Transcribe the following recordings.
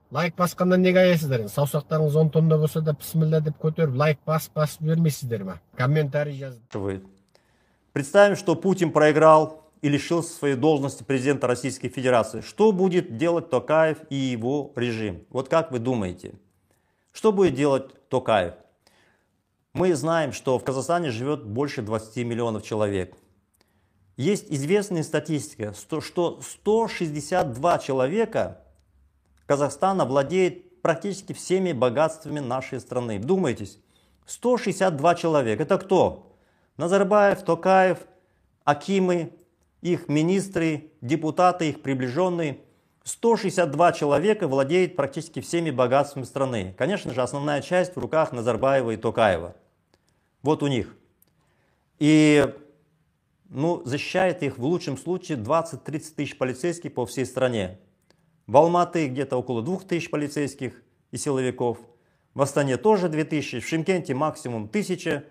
Лайк басқаннан неге аяйсыздар? Саусақтарыңыз 10 тонна болса да бисмилля деп көтеріп, лайк басып бермейсіздер ме? Комментарий жазып. Представим, что Путин проиграл и лишился своей должности президента Российской Федерации. Что будет делать Токаев и его режим? Вот как вы думаете? Что будет делать Токаев? Мы знаем, что в Казахстане живет больше 20 миллионов человек. Есть известная статистика, что 162 человека Казахстана владеет практически всеми богатствами нашей страны. Вдумайтесь, 162 человека. Это кто? Назарбаев, Токаев, акимы, их министры, депутаты, их приближенные. 162 человека владеют практически всеми богатствами страны. Конечно же, основная часть в руках Назарбаева и Токаева. Вот у них. И защищает их в лучшем случае 20-30 тысяч полицейских по всей стране. В Алматы где-то около 2000 полицейских и силовиков. В Астане тоже 2000, в Шымкенте максимум 1000,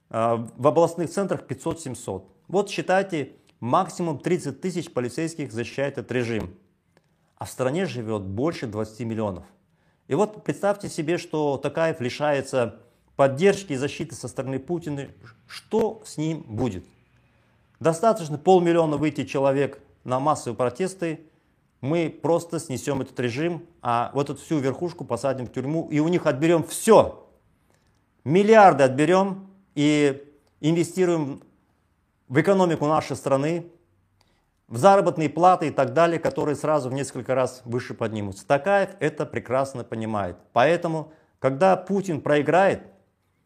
в областных центрах 500-700. Вот считайте, максимум 30 тысяч полицейских защищает этот режим. А в стране живет больше 20 миллионов. И вот представьте себе, что Токаев лишается поддержки и защиты со стороны Путина. Что с ним будет? Достаточно 500 000 выйти человек на массовые протесты, мы просто снесем этот режим, а вот эту всю верхушку посадим в тюрьму, и у них отберем все. Миллиарды отберем и инвестируем в экономику нашей страны, в заработные платы и так далее, которые сразу в несколько раз выше поднимутся. Токаев это прекрасно понимает. Поэтому, когда Путин проиграет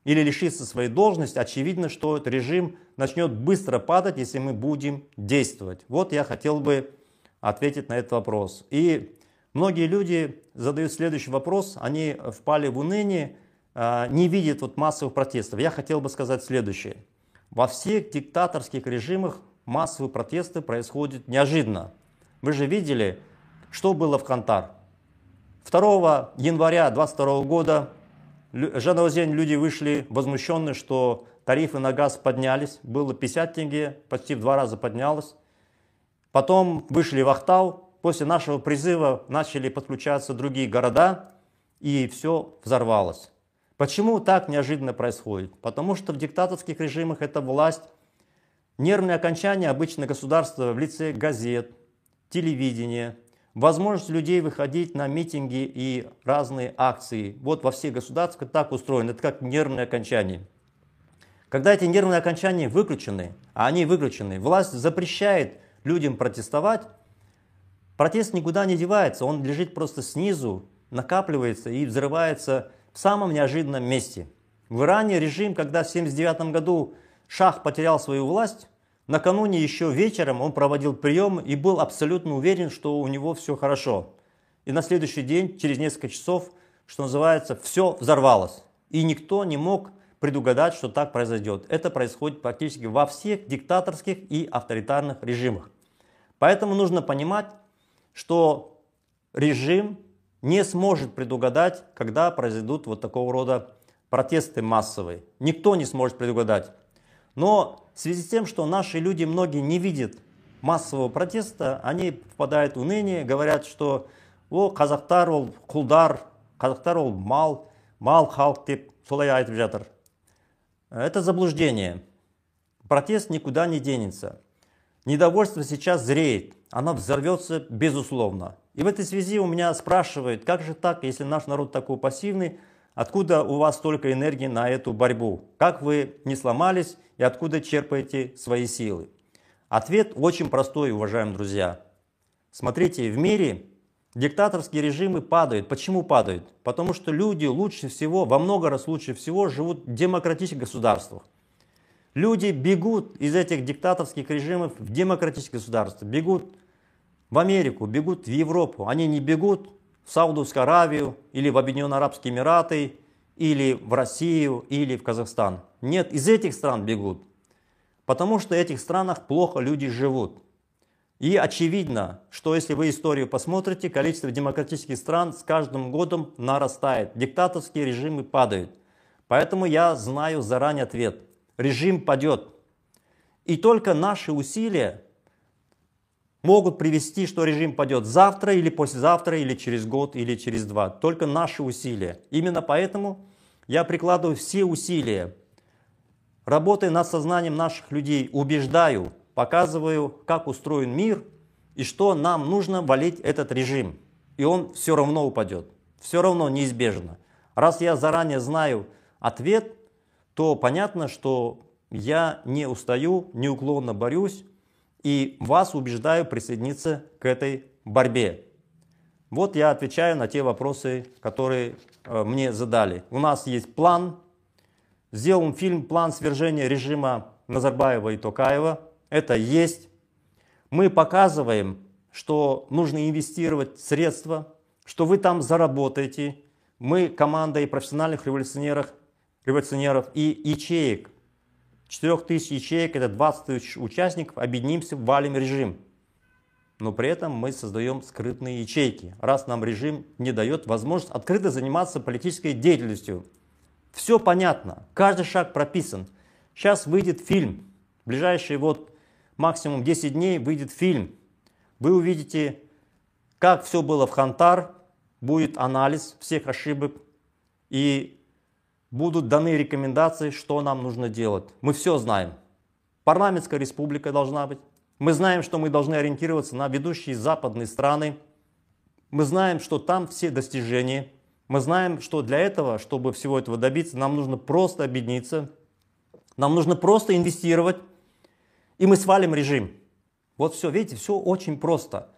или лишится своей должности, очевидно, что этот режим начнет быстро падать, если мы будем действовать. Вот я хотел бы ответить на этот вопрос. И многие люди задают следующий вопрос, они впали в уныние, не видят массовых протестов. Я хотел бы сказать следующее. Во всех диктаторских режимах массовые протесты происходят неожиданно. Вы же видели, что было в Кантар. 2 января 2022 года Жанаозен люди вышли возмущенные, что тарифы на газ поднялись. Было 50 тенге, почти в 2 раза поднялось. Потом вышли в Ахтау, после нашего призыва начали подключаться другие города, и все взорвалось. Почему так неожиданно происходит? Потому что в диктаторских режимах эта власть, нервное окончание обычно государства в лице газет, телевидения, возможность людей выходить на митинги и разные акции. Вот во всех государствах так устроено, это как нервное окончание. Когда эти нервные окончания выключены, а они выключены, власть запрещает людям протестовать, протест никуда не девается, он лежит просто снизу, накапливается и взрывается в самом неожиданном месте. В Иране режим, когда в 1979 году шах потерял свою власть, накануне еще вечером он проводил прием и был абсолютно уверен, что у него все хорошо. И на следующий день, через несколько часов, что называется, все взорвалось. И никто не мог предугадать, что так произойдет. Это происходит практически во всех диктаторских и авторитарных режимах. Поэтому нужно понимать, что режим не сможет предугадать, когда произойдут вот такого рода протесты массовые. Никто не сможет предугадать. Но в связи с тем, что наши люди, многие не видят массового протеста, они впадают в уныние, говорят, что казахтар ол кулдар, казахтар ол мал халк деп солай айтып жатыр. Это заблуждение. Протест никуда не денется. Недовольство сейчас зреет, оно взорвется безусловно. И в этой связи у меня спрашивают, как же так, если наш народ такой пассивный, откуда у вас столько энергии на эту борьбу? Как вы не сломались и откуда черпаете свои силы? Ответ очень простой, уважаемые друзья. Смотрите, в мире диктаторские режимы падают. Почему падают? Потому что люди лучше всего, во много раз лучше всего живут в демократических государствах. Люди бегут из этих диктаторских режимов в демократические государства, бегут в Америку, бегут в Европу. Они не бегут в Саудовскую Аравию или в Объединенные Арабские Эмираты, или в Россию, или в Казахстан. Нет, из этих стран бегут, потому что в этих странах плохо люди живут. И очевидно, что если вы историю посмотрите, количество демократических стран с каждым годом нарастает. Диктаторские режимы падают. Поэтому я знаю заранее ответ. Режим падет. И только наши усилия могут привести, что режим падет завтра или послезавтра, или через год, или через два. Только наши усилия. Именно поэтому я прикладываю все усилия, работая над сознанием наших людей, убеждаю, показываю, как устроен мир и что нам нужно валить этот режим. И он все равно упадет, все равно неизбежно. Раз я заранее знаю ответ, то понятно, что я не устаю, неуклонно борюсь и вас убеждаю присоединиться к этой борьбе. Вот я отвечаю на те вопросы, которые мне задали. У нас есть план. Сделан фильм «План свержения режима Назарбаева и Токаева». Это есть. Мы показываем, что нужно инвестировать средства, что вы там заработаете. Мы, команда и профессиональных революционеров и ячеек, 4000 ячеек, это 20 тысяч участников, объединимся, валим режим. Но при этом мы создаем скрытные ячейки, раз нам режим не дает возможность открыто заниматься политической деятельностью. Все понятно, каждый шаг прописан. Сейчас выйдет фильм, в ближайшие максимум 10 дней выйдет фильм. Вы увидите, как все было в Хантар, будет анализ всех ошибок и будут даны рекомендации, что нам нужно делать. Мы все знаем. Парламентская республика должна быть. Мы знаем, что мы должны ориентироваться на ведущие западные страны. Мы знаем, что там все достижения. Мы знаем, что для этого, чтобы всего этого добиться, нам нужно просто объединиться. Нам нужно просто инвестировать. И мы свалим режим. Вот все, видите, все очень просто.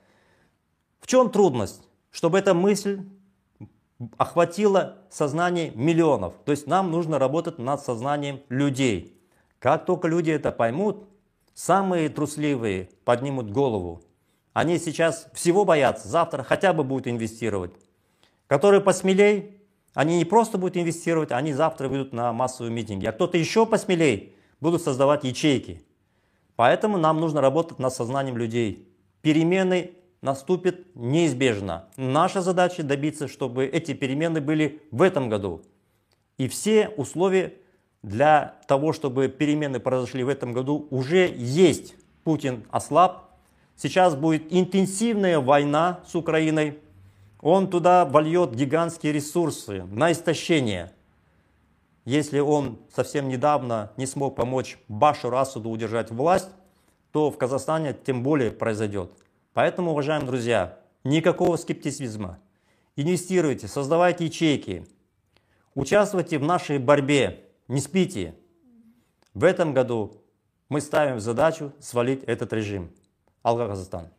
В чем трудность? Чтобы эта мысль охватила сознание миллионов. То есть нам нужно работать над сознанием людей. Как только люди это поймут, самые трусливые поднимут голову. Они сейчас всего боятся, завтра хотя бы будут инвестировать. Которые посмелей, они не просто будут инвестировать, они завтра выйдут на массовые митинги. А кто-то еще посмелей будут создавать ячейки. Поэтому нам нужно работать над сознанием людей. Перемены наступят неизбежно. Наша задача добиться, чтобы эти перемены были в этом году. И все условия для того, чтобы перемены произошли в этом году, уже есть. Путин ослаб. Сейчас будет интенсивная война с Украиной. Он туда вольет гигантские ресурсы на истощение. Если он совсем недавно не смог помочь Башару Асаду удержать власть, то в Казахстане тем более произойдет. Поэтому, уважаемые друзья, никакого скептицизма. Инвестируйте, создавайте ячейки, участвуйте в нашей борьбе, не спите. В этом году мы ставим задачу свалить этот режим. Алга Казахстан.